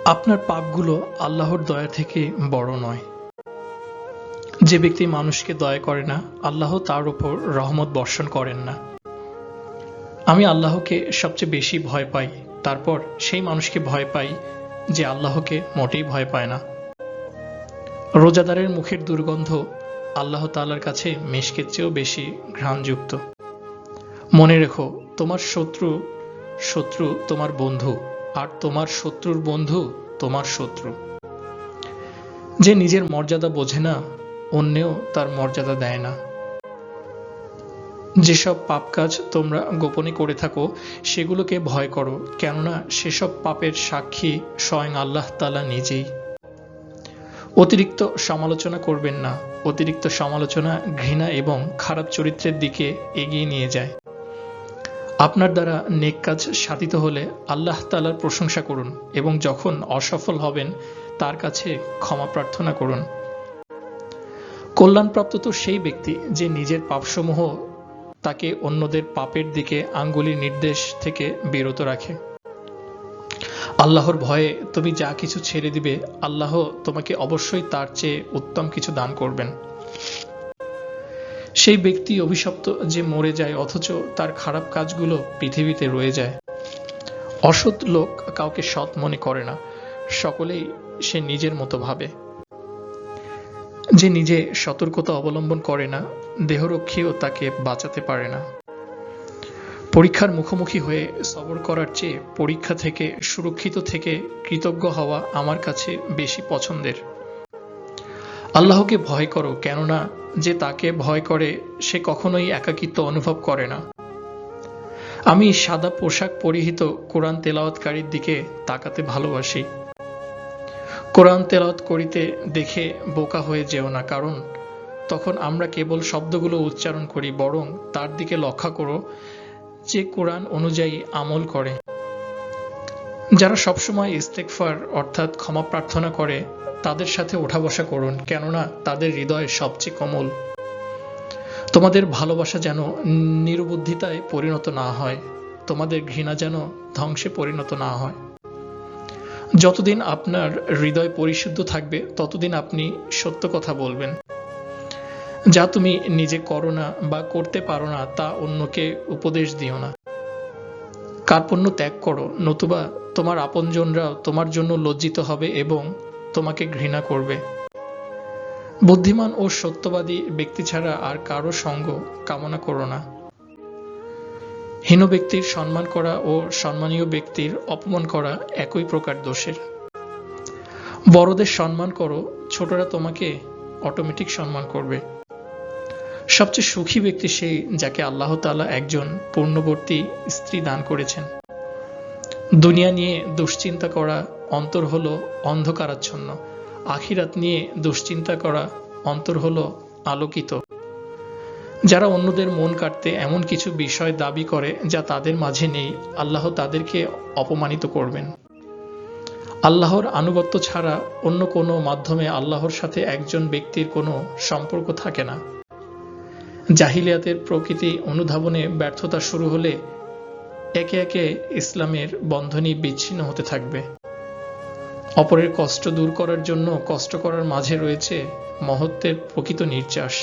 আপনার পাপগুলো আল্লাহর দয়া থেকে বড় নয়। যে ব্যক্তি মানুষকে দয়া করে না, আল্লাহ তার উপর রহমত বর্ষণ করেন না। আমি আল্লাহকে সবচেয়ে বেশি ভয় পাই, তারপর সেই মানুষকে ভয় পাই যে আল্লাহকে মোটেই ভয় পায় না। রোজাদারের মুখের দুর্গন্ধ আল্লাহ তাআলার কাছে মিশকের চেয়েও বেশি ঘ্রাণযুক্ত। মনে রেখো, তোমার শত্রু তোমার বন্ধু, আর তোমার শত্রুর বন্ধু তোমার শত্রু। যে নিজের মর্যাদা বোঝে না, অন্যেও তার মর্যাদা দেয় না। যেসব পাপ কাজ তোমরা গোপনে করে থাকো সেগুলোকে ভয় করো, কেননা সেসব পাপের সাক্ষী স্বয়ং আল্লাহ তাআলা নিজেই। অতিরিক্ত সমালোচনা করবেন না। অতিরিক্ত সমালোচনা ঘৃণা এবং খারাপ চরিত্রের দিকে এগিয়ে নিয়ে যায়। আপনার দ্বারা নেক কাজ সাধিত হলে আল্লাহ তাআলার প্রশংসা করুন এবং যখন অসফল হবেন তার কাছে ক্ষমা প্রার্থনা করুন। কল্যাণপ্রাপ্ত তো সেই ব্যক্তি যে নিজের পাপসমূহ তাকে অন্যদের পাপের দিকে আঙ্গুলির নির্দেশ থেকে বিরত রাখে। আল্লাহর ভয়ে তুমি যা কিছু ছেড়ে দিবে, আল্লাহ তোমাকে অবশ্যই তার চেয়ে উত্তম কিছু দান করবেন। সেই ব্যক্তি অভিশপ্ত যে মরে যায় অথচ তার খারাপ কাজগুলো পৃথিবীতে রয়ে যায়। অসৎ লোক কাউকে সৎ মনে করে না, সকলেই সে নিজের মতো ভাবে। যে নিজে সতর্কতা অবলম্বন করে না, দেহরক্ষীও তাকে বাঁচাতে পারে না। পরীক্ষার মুখোমুখি হয়ে সবর করার চেয়ে পরীক্ষা থেকে সুরক্ষিত থেকে কৃতজ্ঞ হওয়া আমার কাছে বেশি পছন্দের। আল্লাহকে ভয় করো, কেননা যে তাকে ভয় করে সে কখনোই একাকিত্ব অনুভব করে না। আমি সাদা পোশাক পরিহিত কোরআন তেলাওয়াতকারীর দিকে তাকাতে ভালোবাসি। কোরআন তেলাওয়াত করিতে দেখে বোকা হয়ে যেও না, কারণ তখন আমরা কেবল শব্দগুলো উচ্চারণ করি, বরং তার দিকে লক্ষ্য করো যে কোরআন অনুযায়ী আমল করে। যারা সবসময় ইস্তেগফার অর্থাৎ ক্ষমা প্রার্থনা করে তাদের সাথে ওঠা বসা করুন, কেননা তাদের হৃদয় সবচেয়ে কোমল। তোমাদের ভালোবাসা যেন নির্বুদ্ধিতায় পরিণত না হয়, তোমাদের ঘৃণা যেন ধ্বংসে পরিণত না হয়। যতদিন আপনার হৃদয় পরিশুদ্ধ থাকবে ততদিন আপনি সত্য কথা বলবেন। যা তুমি নিজে করো না বা করতে পারো না তা অন্যকে উপদেশ দিও না। কার্পণ্য ত্যাগ করো, নতুবা তোমার আপনজনরাও তোমার জন্য লজ্জিত হবে এবং তোমাকে ঘৃণা করবে। বুদ্ধিমান ও সত্যবাদী ব্যক্তি ছাড়া আর কারো সঙ্গ কামনা করো না। হীন ব্যক্তির সম্মান করা ও সম্মানীয় ব্যক্তির অপমান করা একই প্রকার দোষের। বড়দের সম্মান করো, ছোটরা তোমাকে অটোমেটিক সম্মান করবে। সবচেয়ে সুখী ব্যক্তি সেই যাকে আল্লাহ তাআলা একজন পূর্ণবর্তী স্ত্রী দান করেছেন। দুনিয়া নিয়ে দুশ্চিন্তা করা অন্তর হলো অন্ধকারাচ্ছন্ন, আখিরাত নিয়ে দুশ্চিন্তা করা অন্তর হলো আলোকিত। যারা অন্যদের মন কাটতে এমন কিছু বিষয় দাবি করে যা তাদের মাঝে নেই, আল্লাহ তাদেরকে অপমানিত করবেন। আল্লাহর আনুগত্য ছাড়া অন্য কোনো মাধ্যমে আল্লাহর সাথে একজন ব্যক্তির কোনো সম্পর্ক থাকে না। জাহিলিয়াতের প্রকৃতি অনুধাবনে ব্যর্থতা শুরু হলে একে একে ইসলামের বন্ধনী বিচ্ছিন্ন হতে থাকবে। অপরের কষ্ট দূর করার জন্য কষ্ট করার মাঝে রয়েছে মহত্বের প্রকৃত নির্যাস।